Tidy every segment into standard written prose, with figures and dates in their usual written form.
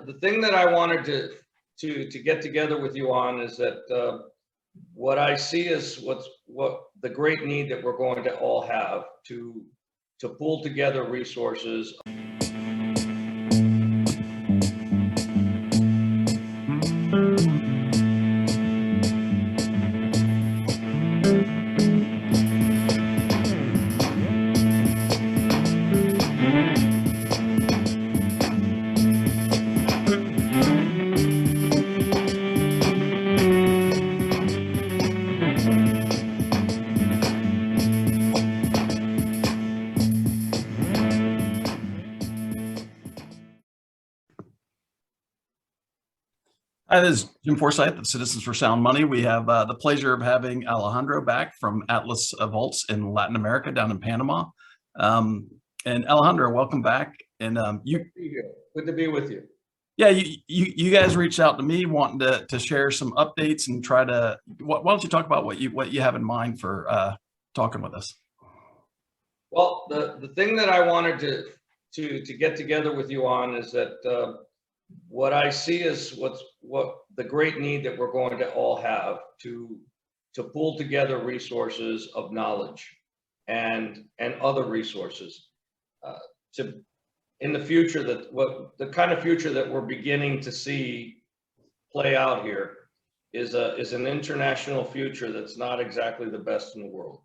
the thing that I wanted to get together with you on is that what I see is what the great need that we're going to all have to pull together resources. Hi, this is Jim Forsyth of Citizens for Sound Money. We have the pleasure of having Alejandro back from Atlas Vaults in Latin America, down in Panama. And Alejandro, welcome back. And Good to be with you. Yeah, you guys reached out to me wanting to share some updates and try to. Why don't you talk about what you have in mind for talking with us? Well, the thing that I wanted to get together with you on is that what I see is what the great need that we're going to all have to pull together resources of knowledge and other resources to in the future, that the kind of future that we're beginning to see play out here is an international future that's not exactly the best in the world.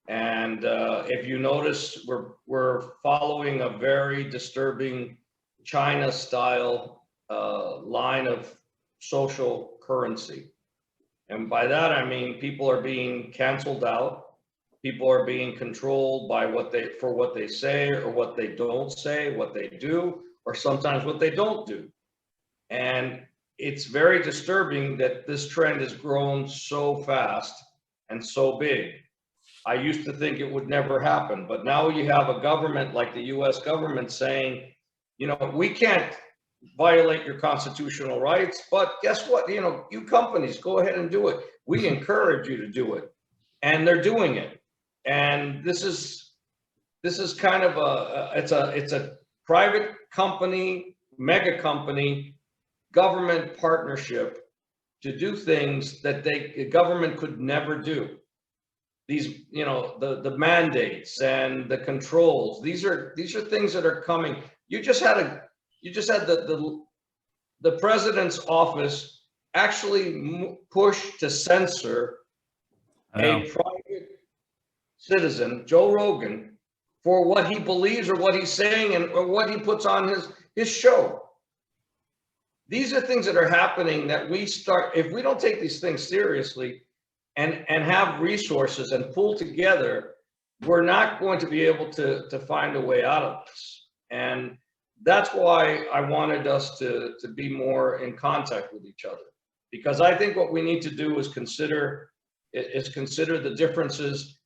And if you notice, we're following a very disturbing China-style line of social currency. And by that, I mean people are being canceled out. People are being controlled by what they say or what they don't say, what they do, or sometimes what they don't do. And it's very disturbing that this trend has grown so fast and so big. I used to think it would never happen, but now you have a government like the US government saying, you know, we can't violate your constitutional rights, but guess what? You know, you companies, go ahead and do it. We encourage you to do it. And they're doing it. And this is kind of it's a private company, mega company, government partnership to do things that the government could never do. These, you know, the mandates and the controls, these are things that are coming. You just had the president's office actually push to censor a private citizen, Joe Rogan, for what he believes or what he's saying or what he puts on his show. These are things that are happening that if we don't take these things seriously and have resources and pull together, we're not going to be able to find a way out of this. And that's why I wanted us to be more in contact with each other, because I think what we need to do is consider the differences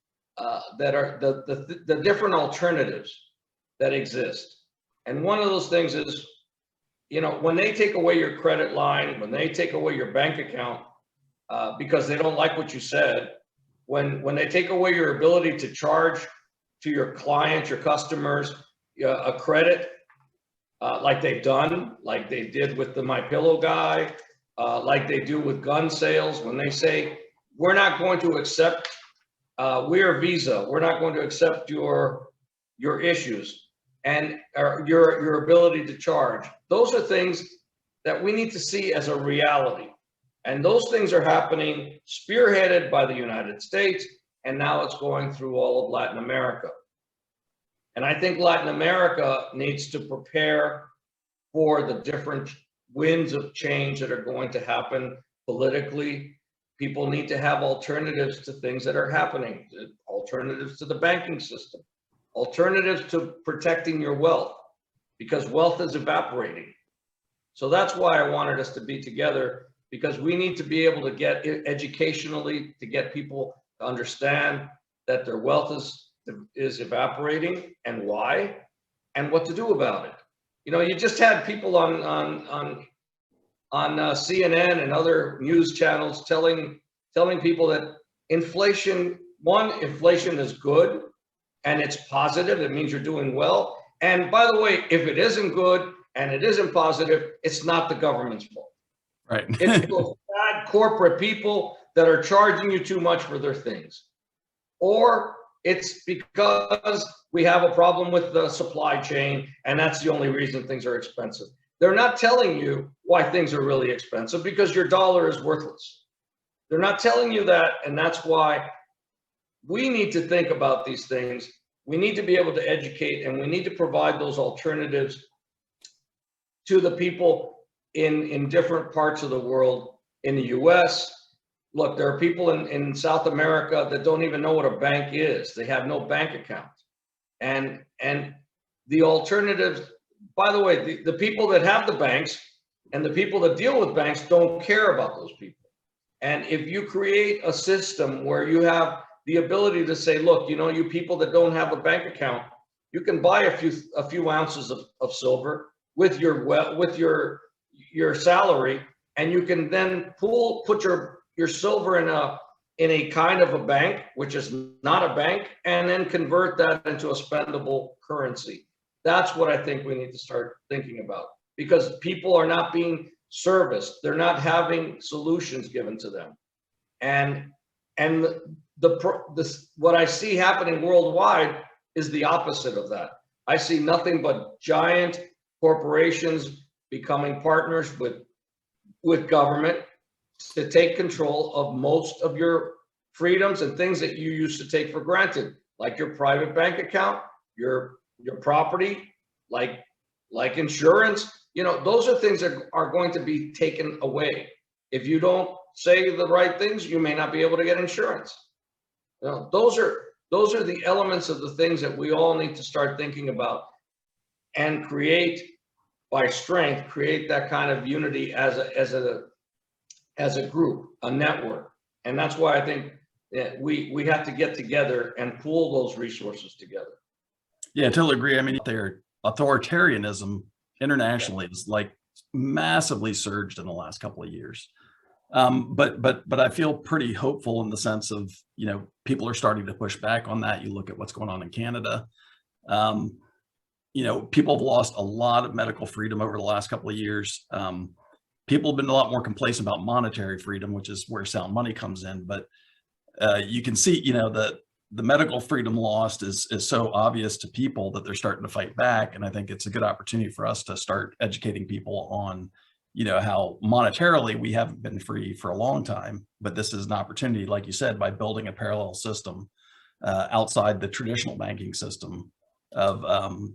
that are the different alternatives that exist. And one of those things is, you know, when they take away your credit line, when they take away your bank account because they don't like what you said, when they take away your ability to charge to your clients, your customers, a credit, like they've done, like they did with the My Pillow guy, like they do with gun sales, when they say, we're not going to accept, we're Visa, we're not going to accept your issues and your ability to charge. Those are things that we need to see as a reality. And those things are happening, spearheaded by the United States, and now it's going through all of Latin America. And I think Latin America needs to prepare for the different winds of change that are going to happen politically. People need to have alternatives to things that are happening, alternatives to the banking system, alternatives to protecting your wealth, because wealth is evaporating. So that's why I wanted us to be together, because we need to be able to get educationally, to get people to understand that their wealth is evaporating and why, and what to do about it. You know, you just had people on CNN and other news channels telling people that inflation is good and it's positive. It means you're doing well. And by the way, if it isn't good and it isn't positive, it's not the government's fault. Right. It's those bad corporate people that are charging you too much for their things. Or it's because we have a problem with the supply chain, and that's the only reason things are expensive. They're not telling you why things are really expensive, because your dollar is worthless. They're not telling you that, and that's why we need to think about these things. We need to be able to educate, and we need to provide those alternatives to the people in different parts of the world. In the US, look, there are people in South America that don't even know what a bank is. They have no bank account. And the alternatives, by the way, the people that have the banks and the people that deal with banks don't care about those people. And if you create a system where you have the ability to say, look, you know, you people that don't have a bank account, you can buy a few ounces of silver with your salary, and you can then put your silver in a kind of a bank, which is not a bank, and then convert that into a spendable currency. That's what I think we need to start thinking about, because people are not being serviced. They're not having solutions given to them. And what I see happening worldwide is the opposite of that. I see nothing but giant corporations becoming partners with government to take control of most of your freedoms and things that you used to take for granted, like your private bank account, your property, like insurance. You know, those are things that are going to be taken away. If you don't say the right things, you may not be able to get insurance. You know, those are the elements of the things that we all need to start thinking about, and create by strength, create that kind of unity as a group, a network. And that's why I think that we have to get together and pool those resources together. Yeah, I totally agree. I mean, their authoritarianism internationally is like massively surged in the last couple of years. But I feel pretty hopeful in the sense of, you know, people are starting to push back on that. You look at what's going on in Canada. You know, people have lost a lot of medical freedom over the last couple of years. People have been a lot more complacent about monetary freedom, which is where sound money comes in. But you can see, you know, the medical freedom lost is so obvious to people that they're starting to fight back. And I think it's a good opportunity for us to start educating people on, you know, how monetarily we haven't been free for a long time, but this is an opportunity, like you said, by building a parallel system outside the traditional banking system of,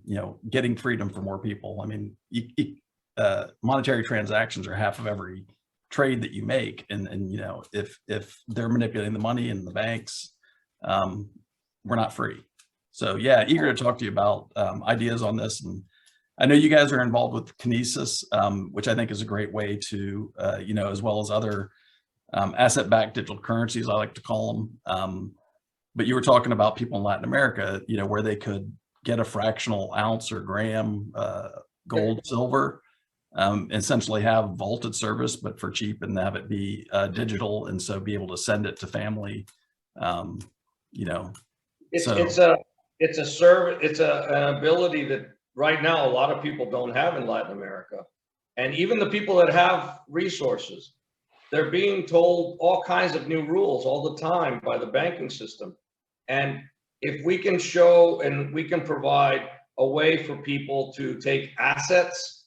you know, getting freedom for more people. I mean, monetary transactions are half of every trade that you make. And you know, if they're manipulating the money in the banks, we're not free. So yeah, eager to talk to you about ideas on this. And I know you guys are involved with Kinesis, which I think is a great way to, you know, as well as other asset-backed digital currencies, I like to call them. But you were talking about people in Latin America, you know, where they could get a fractional ounce or gram gold, silver, essentially have vaulted service, but for cheap, and have it be digital, and so be able to send it to family. You know, it's an ability that right now a lot of people don't have in Latin America. And even the people that have resources, they're being told all kinds of new rules all the time by the banking system. And if we can show and we can provide a way for people to take assets,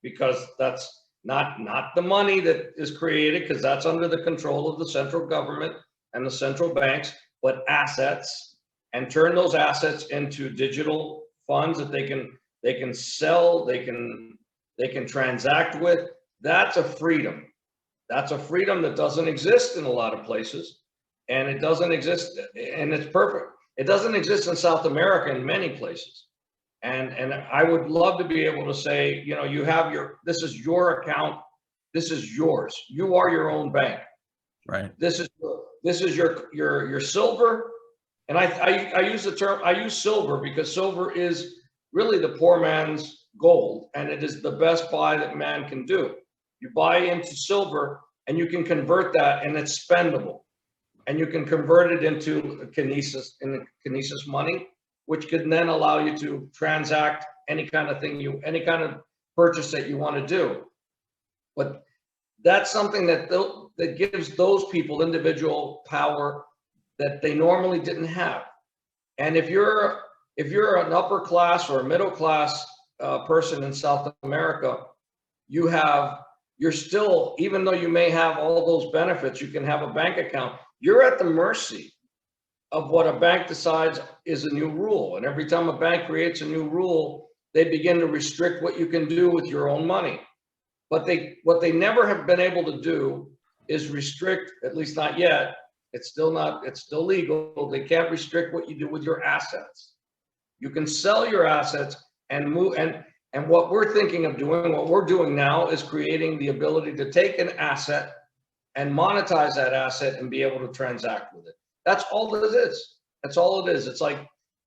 because that's not the money that is created, because that's under the control of the central government and the central banks, but assets, and turn those assets into digital funds that they can sell, they can transact with. That's a freedom. That's a freedom that doesn't exist in a lot of places, and it doesn't exist, and it's perfect. It doesn't exist in South America in many places. And I would love to be able to say, you know, you have this is your account, this is yours. You are your own bank. right. This is your silver. And I use silver because silver is really the poor man's gold, and it is the best buy that man can do. You buy into silver and you can convert that, and it's spendable, and you can convert it into Kinesis money, which can then allow you to transact any kind of thing any kind of purchase that you want to do. But that's something that gives those people individual power that they normally didn't have. And if you're an upper class or a middle class person in South America, you're still, even though you may have all those benefits, you can have a bank account, you're at the mercy of what a bank decides is a new rule. And every time a bank creates a new rule, they begin to restrict what you can do with your own money. But what they never have been able to do is restrict, at least not yet, it's still legal, they can't restrict what you do with your assets. You can sell your assets and move, and what we're thinking of doing, what we're doing now is creating the ability to take an asset and monetize that asset and be able to transact with it. That's all it is. That's all it is. It's like,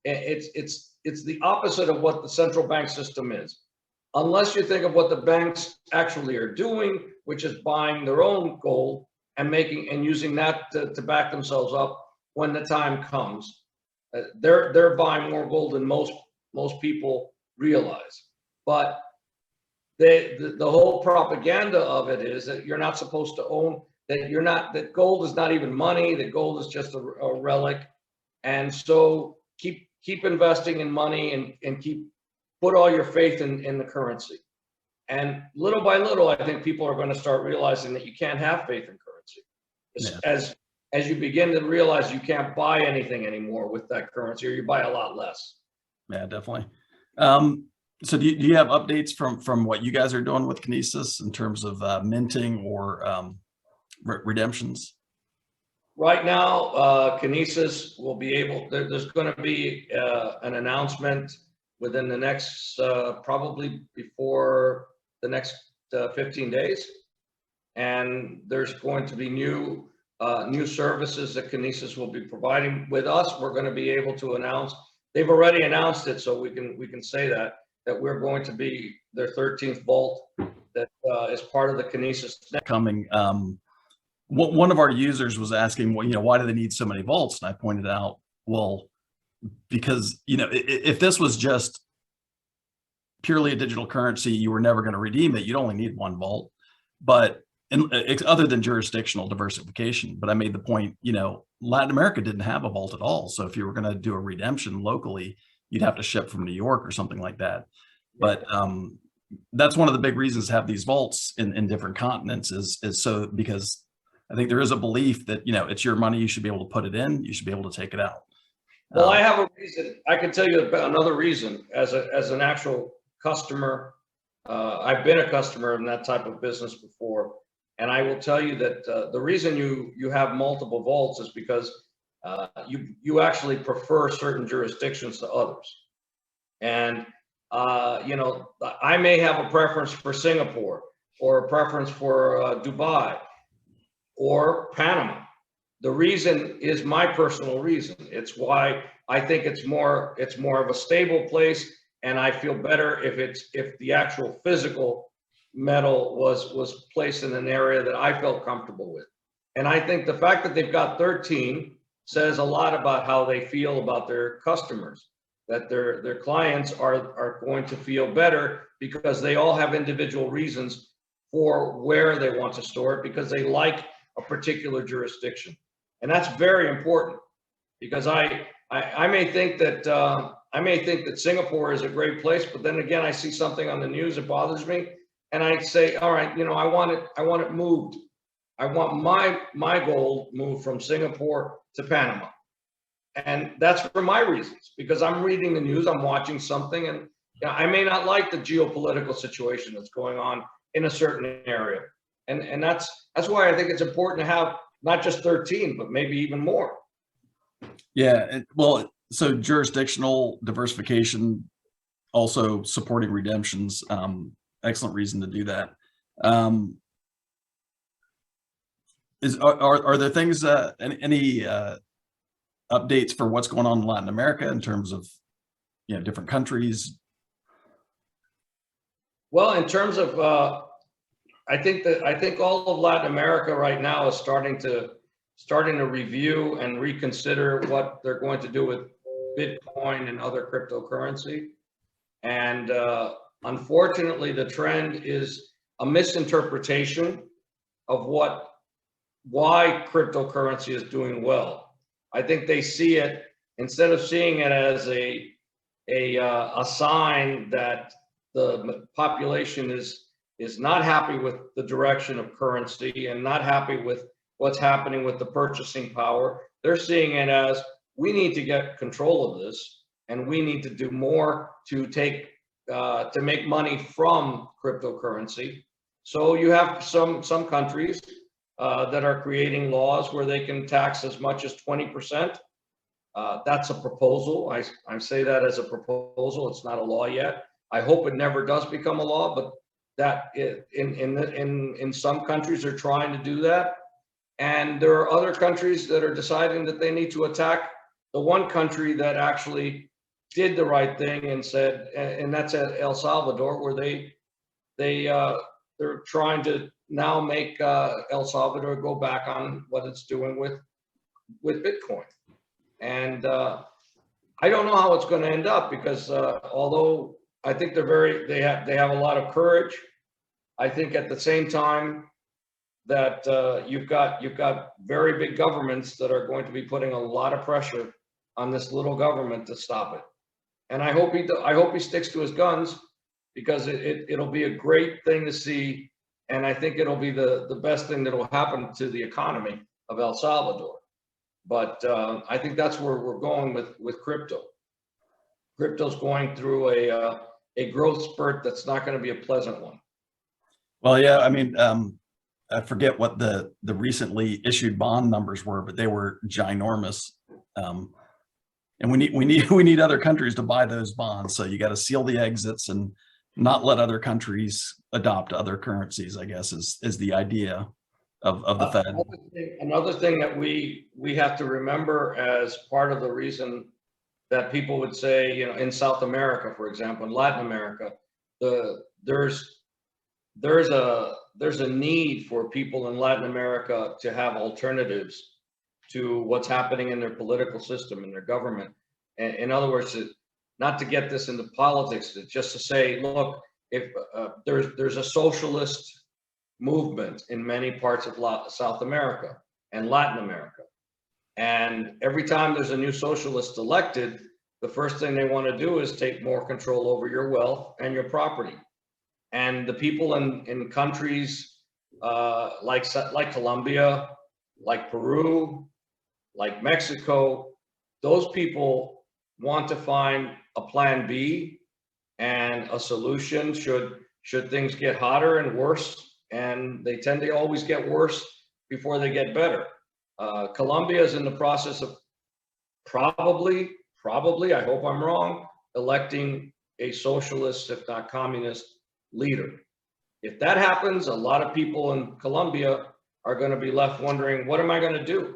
it's the opposite of what the central bank system is. Unless you think of what the banks actually are doing, which is buying their own gold and using that to back themselves up when the time comes. They're buying more gold than most people realize. But the whole propaganda of it is that you're not supposed to own, that gold is not even money, that gold is just a relic. And so keep investing in money and put all your faith in the currency. And little by little, I think people are going to start realizing that you can't have faith in currency. Yeah. As you begin to realize you can't buy anything anymore with that currency, or you buy a lot less. Yeah, definitely. So do you have updates from what you guys are doing with Kinesis in terms of minting or redemptions? Right now, Kinesis will be able, there's going to be an announcement within the next, probably before the next 15 days. And there's going to be new services that Kinesis will be providing with us. We're going to be able to announce, they've already announced it, so we can say that we're going to be their 13th vault that is part of the Kinesis coming. One of our users was asking, well, why do they need so many vaults? And I pointed out, well, because, if this was just purely a digital currency, you were never going to redeem it. You'd only need one vault, but other than jurisdictional diversification. But I made the point, Latin America didn't have a vault at all. So if you were going to do a redemption locally, you'd have to ship from New York or something like that. But that's one of the big reasons to have these vaults in different continents is so, because I think there is a belief that, it's your money, you should be able to put it in, you should be able to take it out. Well, I have a reason. I can tell you about another reason as an actual customer. I've been a customer in that type of business before. And I will tell you that the reason you have multiple vaults is because you actually prefer certain jurisdictions to others. And, I may have a preference for Singapore or a preference for Dubai or Panama. The reason is my personal reason. It's why I think it's more of a stable place, and I feel better if the actual physical metal was placed in an area that I felt comfortable with. And I think the fact that they've got 13 says a lot about how they feel about their customers, that their clients are going to feel better because they all have individual reasons for where they want to store it, because they like a particular jurisdiction. And that's very important, because I may think that Singapore is a great place, but then again, I see something on the news that bothers me, and I say, all right, I want it moved. I want my gold moved from Singapore to Panama. And that's for my reasons, because I'm reading the news, I'm watching something, and I may not like the geopolitical situation that's going on in a certain area. And that's why I think it's important to have not just 13, but maybe even more. Yeah, well, so jurisdictional diversification, also supporting redemptions, excellent reason to do that. Are there things, any updates for what's going on in Latin America in terms of, different countries? Well, in terms of, I think all of Latin America right now is starting to review and reconsider what they're going to do with Bitcoin and other cryptocurrency. And Unfortunately, the trend is a misinterpretation of why cryptocurrency is doing well. I think they see it, instead of seeing it as a sign that the population is not happy with the direction of currency and not happy with what's happening with the purchasing power. They're seeing it as, we need to get control of this, and we need to do more to make money from cryptocurrency. So you have some countries that are creating laws where they can tax as much as 20%. That's a proposal. I say that as a proposal. It's not a law yet. I hope it never does become a law, but that in some countries are trying to do that. And there are other countries that are deciding that they need to attack the one country that actually did the right thing and said, and that's at El Salvador, where they're trying to now make El Salvador go back on what it's doing with Bitcoin. And I don't know how it's going to end up, because although I think they have a lot of courage, I think at the same time that you've got very big governments that are going to be putting a lot of pressure on this little government to stop it. And I hope he sticks to his guns, because it'll be a great thing to see, and I think it'll be the best thing that will happen to the economy of El Salvador. But I think that's where we're going with crypto. Crypto's going through a growth spurt that's not going to be a pleasant one. Well, yeah, I mean, I forget what the recently issued bond numbers were, but they were ginormous. And we need other countries to buy those bonds. So you got to seal the exits and not let other countries adopt other currencies, I guess, is the idea of the Fed. Another thing that we have to remember, as part of the reason that people would say, you know, in South America, for example, in Latin America, there's a need for people in Latin America to have alternatives to what's happening in their political system and their government. And in other words, not to get this into politics, just to say, look, if there's a socialist movement in many parts of South America and Latin America, and every time there's a new socialist elected, the first thing they want to do is take more control over your wealth and your property. And the people in countries like Colombia, like Peru, like Mexico, those people want to find a plan B and a solution should things get hotter and worse, and they tend to always get worse before they get better. Colombia is in the process of probably, I hope I'm wrong, electing a socialist, if not communist, leader. If that happens, a lot of people in Colombia are going to be left wondering, what am I going to do?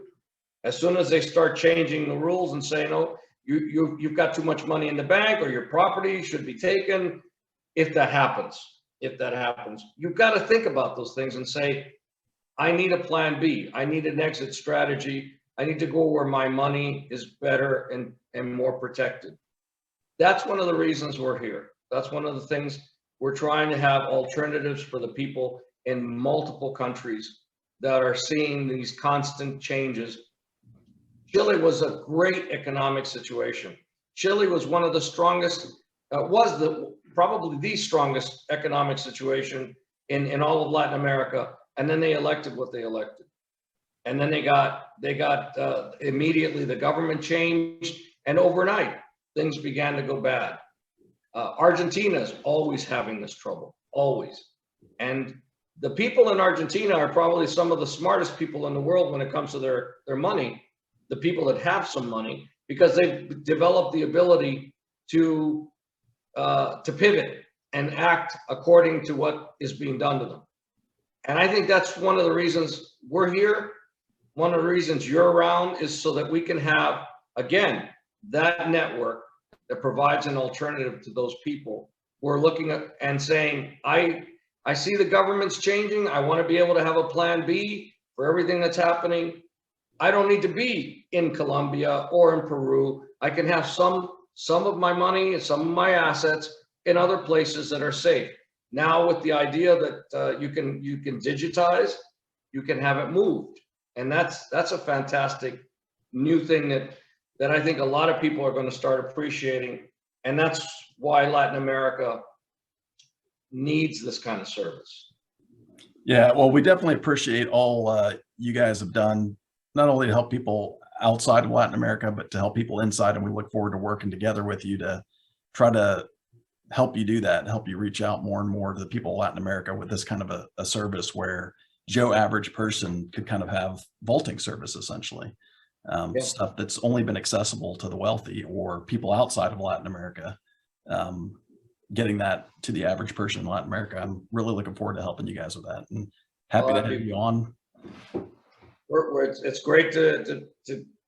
As soon as they start changing the rules and saying, oh, you've got too much money in the bank, or your property should be taken, if that happens, you've got to think about those things and say, I need a plan B. I need an exit strategy. I need to go where my money is better and more protected. That's one of the reasons we're here. That's one of the things we're trying to have alternatives for the people in multiple countries that are seeing these constant changes. Chile was a great economic situation. Chile was one of the strongest, probably the strongest economic situation in all of Latin America. And then they elected what they elected. And then they got immediately the government changed, and overnight things began to go bad. Argentina is always having this trouble, always. And the people in Argentina are probably some of the smartest people in the world when it comes to their money, the people that have some money, because they've developed the ability to pivot and act according to what is being done to them. And I think that's one of the reasons we're here. One of the reasons you're around is so that we can have, again, that network that provides an alternative to those people who are looking at and saying, I see the government's changing. I want to be able to have a plan B for everything that's happening. I don't need to be in Colombia or in Peru. I can have some of my money and some of my assets in other places that are safe. Now with the idea that you can digitize, you can have it moved, and that's a fantastic new thing that I think a lot of people are going to start appreciating, and that's why Latin America needs this kind of service. Yeah, well, we definitely appreciate all you guys have done, not only to help people outside of Latin America, but to help people inside. And we look forward to working together with you to try to help you do that and help you reach out more and more to the people of Latin America with this kind of a service where Joe average person could kind of have vaulting service, essentially. Stuff that's only been accessible to the wealthy or people outside of Latin America. Getting that to the average person in Latin America. I'm really looking forward to helping you guys with that, and happy to have you on. It's great to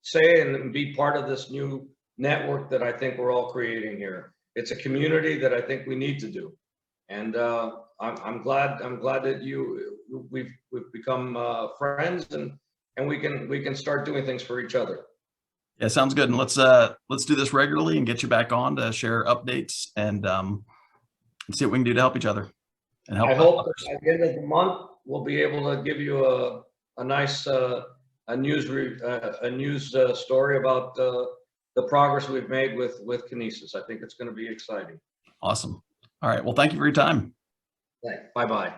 say and be part of this new network that I think we're all creating here. It's a community that I think we need to do, and I'm glad that we've become friends, and we can start doing things for each other. Yeah, sounds good. And let's do this regularly and get you back on to share updates and see what we can do to help each other and help. I hope that by the end of the month we'll be able to give you a nice news story about the progress we've made with Kinesis. I think it's going to be exciting. Awesome. All right. Well, thank you for your time. Thanks. Bye-bye.